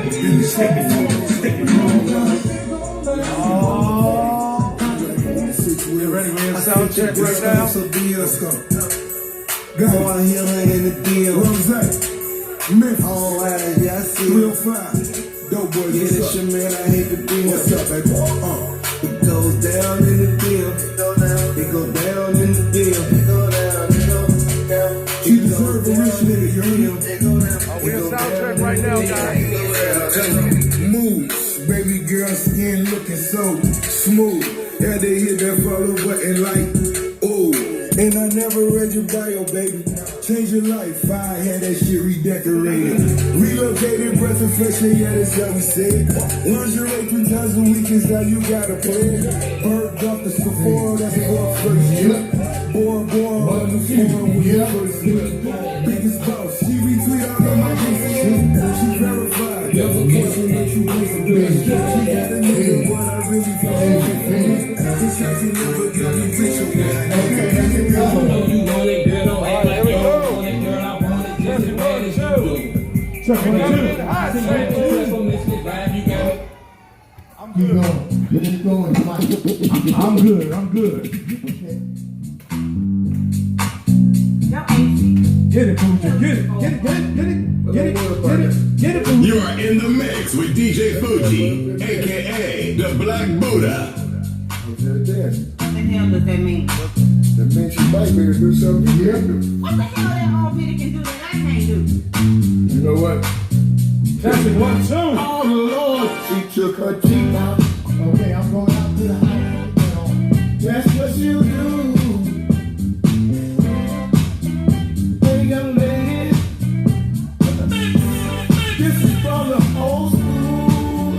You ready? We have sound check right now. Go on here in the deal. What was that? Memphis. All right, yeah, I see. 305. Dope boy, yeah, this your man. I hate the deal. What's up, baby? It goes down in the deal. It go down in the deal. It go down. It go down. You deserve a rich nigga, you hear me? We have sound check right now, guys. Moves, baby girl skin looking so smooth. Yeah, they hit that follow button like, ooh. And I never read your bio, baby. Change your life, I had that shit redecorated. Relocated, breath of fresh air, yeah, that's how we say it. Lingerie 3 times a week is how you gotta play it. Bird off the Sephora, that's our first trip. Born on the floor with the first slip. Biggest boss, she retweet all of my shit. She verified, never question that you was a bitch. She got a nigga, but I really feel it. This house ain't never got me rich, okay? I know you want it, girl. Don't act like you don't want it, girl. I want it just as bad as you do. Check one, two. I'm good. Get it going. I'm good. I'm good. Okay. Get it, Fuji. Get it. Get it. Get it. Get it. Get it. Get it. Get it, Fuji. You are in the mix with DJ FUJI, a.k.a. the Black Buddha. What's that? What the hell does that mean? That means she might be able to do something you can't do. What the hell that old bitty can do that I can't do? You know what? Testing 1, 2. Oh Lord, she took her teeth out. Okay, I'm going out to the house. That's what you do. Hey, young lady. This is from the old school.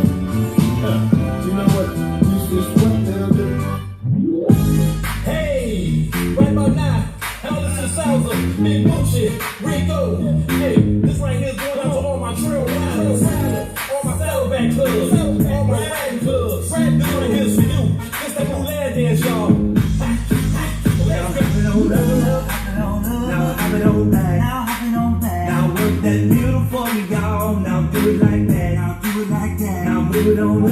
You know what? This is what they'll do. Hey, right about now, Allison Salsa, Big Mucci, Rico. Hey, this right here is going out to all my trail riders, all my saddleback clubs, all my riding clubs. Right this right here is for you. It's that new land dance, y'all. Now work that beautiful for me, y'all. Now do it like that. Now do it like that. Now move it on up.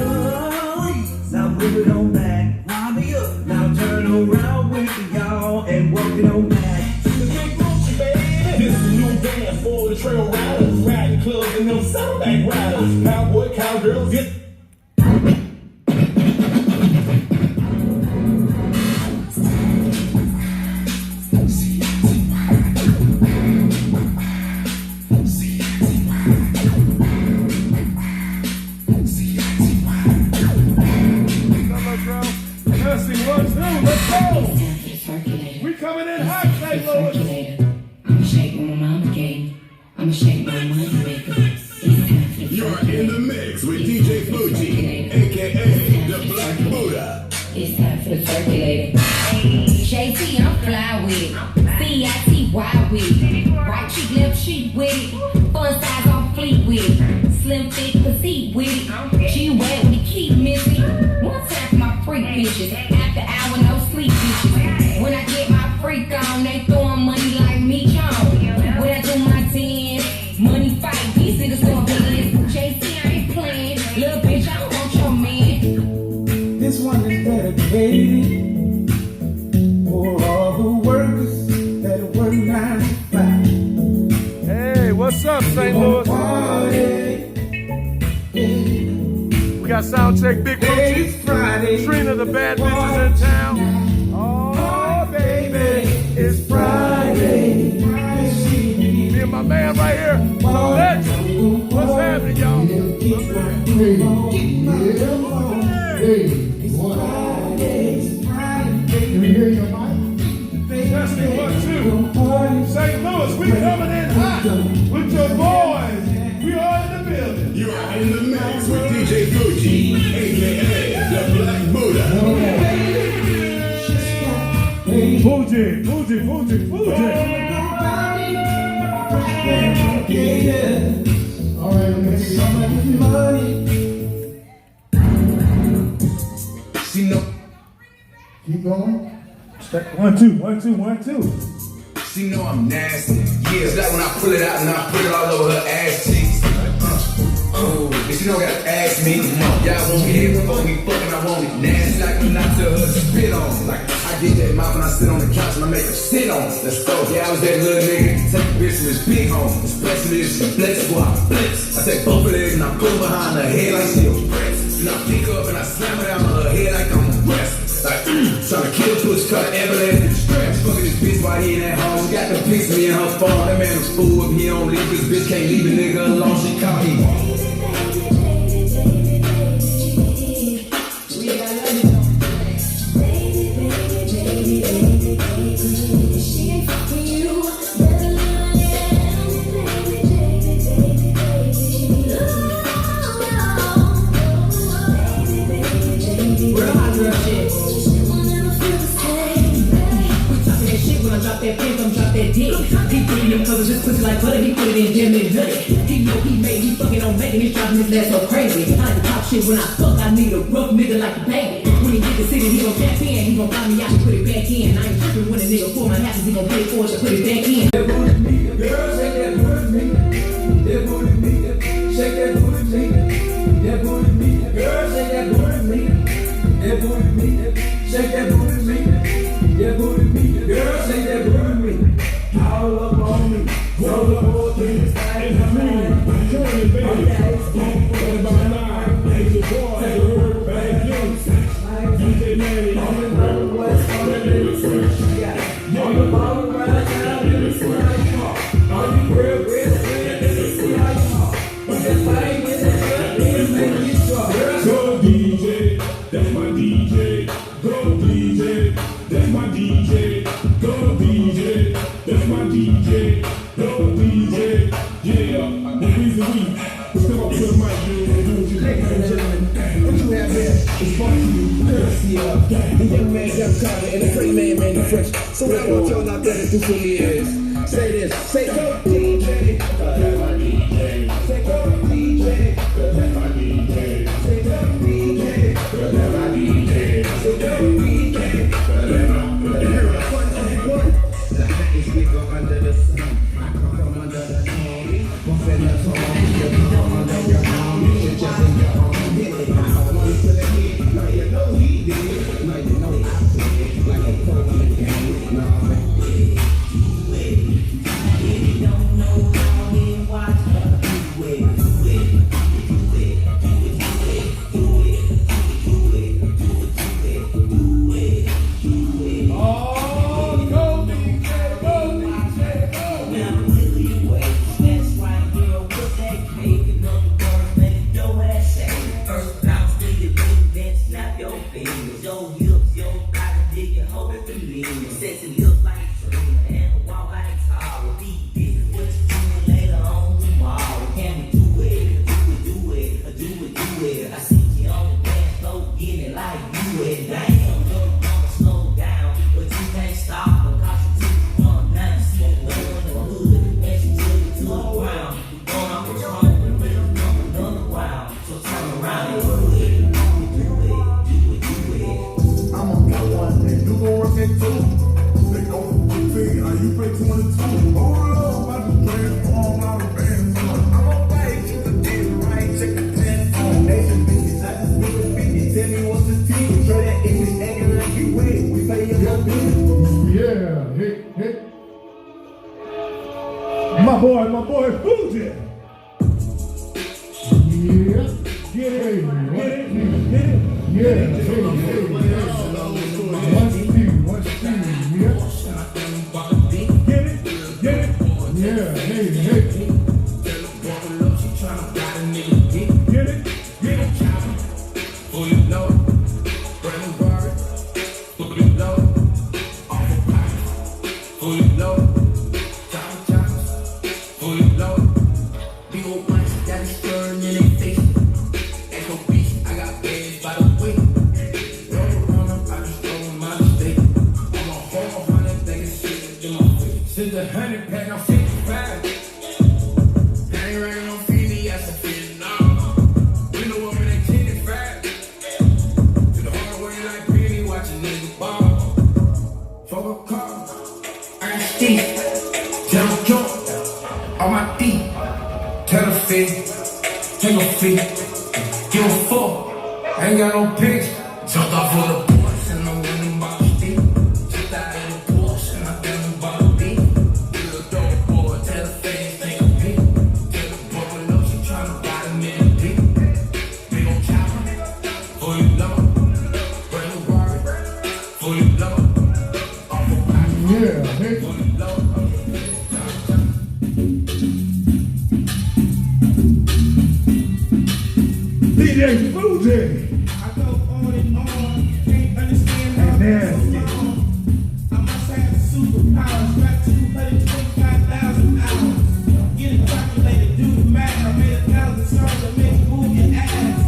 Now move it on back. Wind me up. Now turn around with me, y'all, and work it on back. This is Big Mucci, baby. This is a new dance for the trail riders, riding clubs, and them saddleback riders. Cowboy, cowgirls, get. Testing 1, 2. Let's go. We coming in hot, St. Louis. I'ma shake my mama gave. I'ma shake my money maker. You are in the mix with DJ FUJI, a.k.a. the Black Buddha. It's time for the circulator. JT, I'm fly with it. C-I-T-Y with it. Right cheek, left cheek with it. Fun size on fleet with it. Slim fit, petite with it. G-Way with the keep missing. One time for my freak bitches. After hour, no sleep bitches. When I get my freak on, they throwing money like me on. When I do my dance, money fight. These niggas gon' dance. JT, I ain't playing. Little bitch, I don't want your man. This one is dedicated for all the workers that work 9 to 5. Hey, what's up, St. Louis? We got sound check, Big Mucci. Trina, the bad bitches in town. Oh, baby, it's Friday. Me and my man right here. Let's. What's happening, y'all? Can we hear your mic? Testing 1, 2. St. Louis, we coming in hot with your boys. We are in the building. You are in the mix with DJ FUJI, a.k.a. the Black Buddha. Fuji, Fuji, Fuji, Fuji. All right, I'm gonna get some of this money. See no. Keep going. 1, 2, 1, 2, 1, 2. She know I'm nasty. Yeah, it's like when I pull it out and I put it all over her ass cheeks. Oh, bitch, you don't gotta ask me. Y'all want me here before we fucking, I want it nasty like when I tell her to spit on. Like, I get that mouth and I sit on the couch and I make her sit on. Let's go. Yeah, I was that little nigga. Take a bitch from this big home. Especially if she flexible, I flex. I take both of legs and I pull behind her head like she a press. Then I pick up and I slam her down on her head like I'm a wrestler. Like, tryna kill push, cut everlasting stretch. Fucking this bitch while he in that home. She got the pics of me in her phone. That man was fool if he don't leave. This bitch can't leave a nigga alone. She call me. Drop that pink, I'm drop that dick. He put in them covers, just pussy like butter. He put it in damn near nutty. He know he made, he fucking on making. He's driving his ass so crazy. I like to pop shit when I fuck. I need a rough nigga like a baby. When he get the city, he gon' tap in. He gon' find me out and put it back in. I ain't tripping when a nigga pull my happens. He gon' pay for it to put it back in. That booty me, girl, shake that booty me. That booty me, shake that booty me. That booty me, girl, shake that booty me. That booty me, shake that booty me. That booty me, girl, shake that booty me. All up on me, roll up all through the side. It's me, Trina, baby. What about now? It's your boy, the Herb Bag Jones. DJ Manny, On the road, what's on the list? On the ball right now, let me see how you walk. On the real, let me see how you walk. But that thing in the hood, it make you talk. go DJ, that's my DJ. Go DJ, that's my DJ. Go DJ, that's my DJ. Go DJ, yeah. The reason we step up to the mic, dude, and do what you Ladies and gentlemen, what you have here is brought to you courtesy of the young man Jeff Carter and the great man Manny Fresh. So what I want y'all out there to do for me is say this, say go DJ, that's my DJ. Say go DJ, that's my DJ. Say go DJ, that's my DJ. Say go DJ, that's my the hottest nigga under the sun. I come from under the army. Won't say that's all. You come under your army. You're just in your own head. I want to the head. Now you know he did. Now you know I did. Like a pro in the game. No, man. Don't know how he watch her do it. Sexy look like Trina and walk like Tara. This is what you doing later on tomorrow. Can we do it? Do it. I see you on the dance floor getting like you it. Damn, look, I'ma slow down, but you can't stop because you took it on now. Slow in the hood, and she took it to the ground. We going off the trunk and we'll come another round. So turn around and do it. I'm on that one, and you gon' work it too. They go for the thing, how you pay 22. Hold up, about to transform out of bands. I'm on bike, you can get it right, check the platform. Nation bitches, I just need a 50. Tell me what's the team. Try that English acting like you with it. We pay your bill. yeah, hit. My boy, FUJI. Yeah, get it. Yeah, hey. One speed, yeah. Get it. Yeah, hey. Get it. Since the 100 pack, I'm 55. I ain't riding on Feeny, that's a 59. We know I'm in that 25. To the hard way like Penny, watching nigga ball. Fuck a car. I got Steve. Tell him jump. On my feet. Tell him fit. Take a feet. Give a fuck. I ain't got no pitch. Jumped off of the porch and I'm winning by the stick. Just out of the porch and I'm feeling by the dick. Little dope boy, tell the fans take a pic. Tell the boy up, she tryna buy the man a dick. Big ol' chopper, for you love. Bring the Rari, for you love. Off the pocket, Yeah, for you love. DJ FUJI. I go on and on, can't understand how Hey, man. it's so long. I must have superpowers, got 225,000 hours. Get it calculated, do the math. I made 1,000 songs that make you move your ass.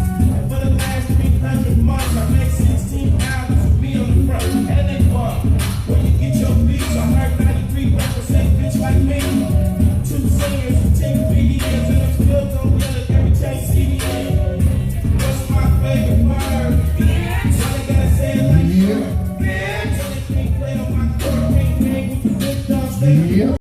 For the last 300 months, I made 16 albums with me on the front. And they fuck. When you get your beats, I heard 93% bitch like me. 2 singers, 10 videos, and I'm still gon' yell it every time you see me. What's my favorite word? All they gotta say it like Yeah. yeah. So they can't play on my court, can't hang with the big dogs. They Yeah.